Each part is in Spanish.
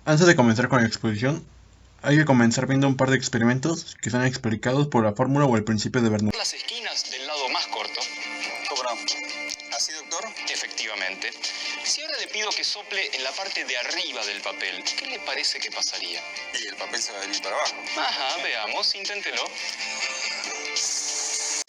Antes de comenzar con la exposición, hay que comenzar viendo un par de experimentos que son explicados por la fórmula o el principio de Bernoulli. Las esquinas del lado más corto. ¿Cómo no? ¿Así, doctor? Efectivamente. Si ahora le pido que sople en la parte de arriba del papel, ¿qué le parece que pasaría? Y el papel se va a venir para abajo. Ajá, veamos, inténtelo.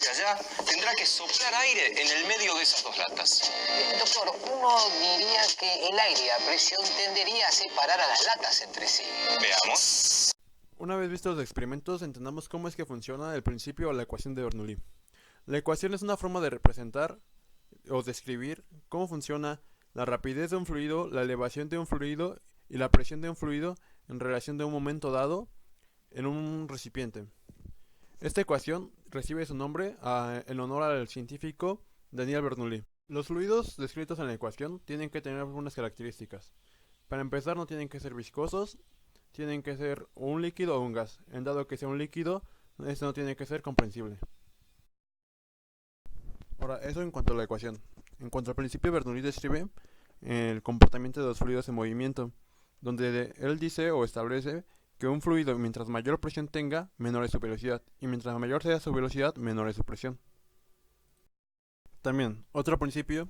Y allá tendrá que soplar aire en el medio de esas dos latas. Doctor, uno diría que el aire a presión tendería a separar a las latas entre sí. Veamos. Una vez vistos los experimentos, entendamos cómo es que funciona el principio o la ecuación de Bernoulli. La ecuación es una forma de representar o describir cómo funciona la rapidez de un fluido, la elevación de un fluido y la presión de un fluido en relación de un momento dado en un recipiente. Esta ecuación recibe su nombre en honor al científico Daniel Bernoulli. Los fluidos descritos en la ecuación tienen que tener algunas características. Para empezar, no tienen que ser viscosos, tienen que ser un líquido o un gas. En dado que sea un líquido, esto no tiene que ser comprensible. Ahora, eso en cuanto a la ecuación. En cuanto al principio, Bernoulli describe el comportamiento de los fluidos en movimiento, donde él dice o establece que un fluido, mientras mayor presión tenga, menor es su velocidad, y mientras mayor sea su velocidad, menor es su presión. También, otro principio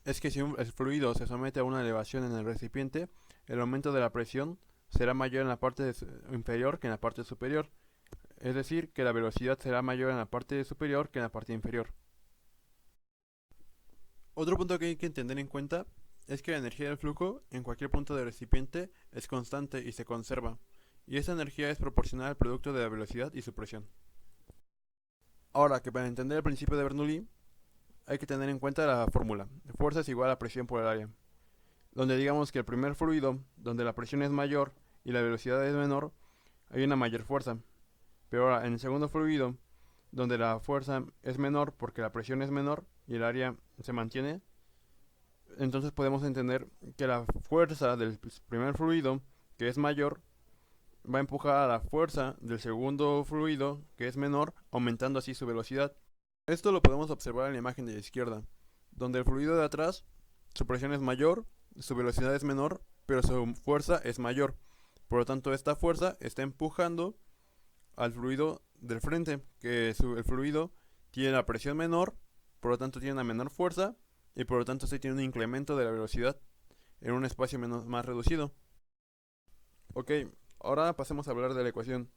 es que si el fluido se somete a una elevación en el recipiente, el aumento de la presión será mayor en la parte inferior que en la parte superior, es decir, que la velocidad será mayor en la parte superior que en la parte inferior. Otro punto que hay que tener en cuenta es que la energía del flujo en cualquier punto del recipiente es constante y se conserva, y esa energía es proporcional al producto de la velocidad y su presión. Ahora que para entender el principio de Bernoulli hay que tener en cuenta la fórmula. Fuerza es igual a presión por el área, donde digamos que el primer fluido, donde la presión es mayor y la velocidad es menor, hay una mayor fuerza. Pero ahora en el segundo fluido, donde la fuerza es menor porque la presión es menor y el área se mantiene, entonces podemos entender que la fuerza del primer fluido, que es mayor, va a empujar a la fuerza del segundo fluido, que es menor, aumentando así su velocidad. Esto lo podemos observar en la imagen de la izquierda, donde el fluido de atrás, su presión es mayor, su velocidad es menor, pero su fuerza es mayor. Por lo tanto, esta fuerza está empujando al fluido del frente, que el fluido tiene la presión menor, por lo tanto tiene una menor fuerza, y por lo tanto se tiene un incremento de la velocidad en un espacio más reducido. Ok, ahora pasemos a hablar de la ecuación.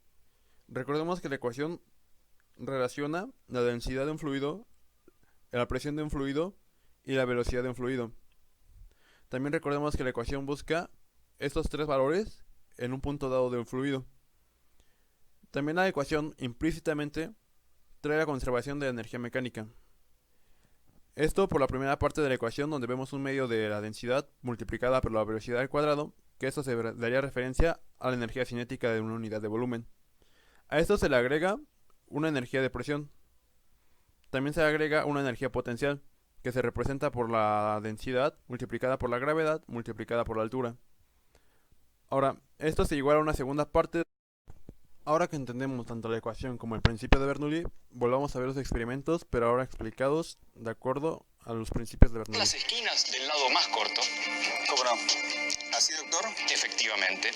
Recordemos que la ecuación relaciona la densidad de un fluido, la presión de un fluido y la velocidad de un fluido. También recordemos que la ecuación busca estos tres valores en un punto dado de un fluido. También la ecuación implícitamente trae la conservación de la energía mecánica. Esto por la primera parte de la ecuación, donde vemos un medio de la densidad multiplicada por la velocidad al cuadrado, que esto se daría referencia a la energía cinética de una unidad de volumen. A esto se le agrega una energía de presión. También se agrega una energía potencial, que se representa por la densidad multiplicada por la gravedad multiplicada por la altura. Ahora, esto se iguala a una segunda parte. Ahora que entendemos tanto la ecuación como el principio de Bernoulli, volvamos a ver los experimentos, pero ahora explicados de acuerdo a los principios de Bernoulli. Las esquinas del lado más corto. ¿Cómo no? ¿Así, doctor? Efectivamente.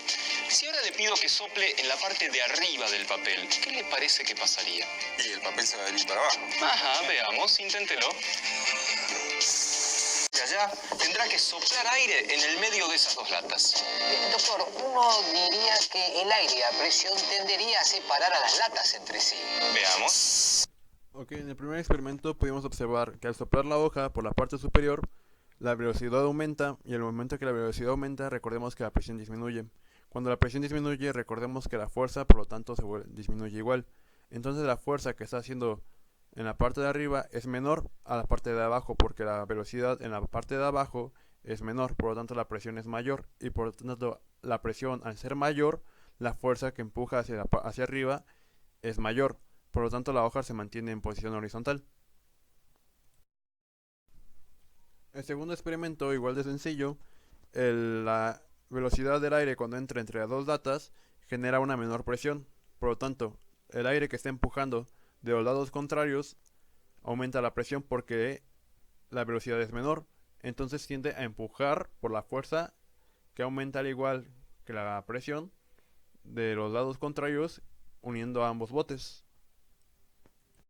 Si ahora le pido que sople en la parte de arriba del papel, ¿qué le parece que pasaría? Y el papel se va a venir para abajo. Ajá, veamos, inténtelo. Y allá tendrá que soplar aire en el medio de esas dos latas. Doctor, uno diría que el aire a presión tendería a separar a las latas entre sí. Veamos. Ok, en el primer experimento pudimos observar que al soplar la hoja por la parte superior, la velocidad aumenta y al momento que la velocidad aumenta, recordemos que la presión disminuye. Cuando la presión disminuye, recordemos que la fuerza, por lo tanto, disminuye igual. Entonces la fuerza que está haciendo en la parte de arriba es menor a la parte de abajo, porque la velocidad en la parte de abajo es menor, por lo tanto la presión es mayor, y por lo tanto la presión al ser mayor, la fuerza que empuja hacia arriba es mayor, por lo tanto la hoja se mantiene en posición horizontal. El segundo experimento, igual de sencillo, la velocidad del aire cuando entra entre las dos datas genera una menor presión, por lo tanto el aire que está empujando de los lados contrarios aumenta la presión porque la velocidad es menor, entonces tiende a empujar por la fuerza que aumenta al igual que la presión de los lados contrarios uniendo a ambos botes.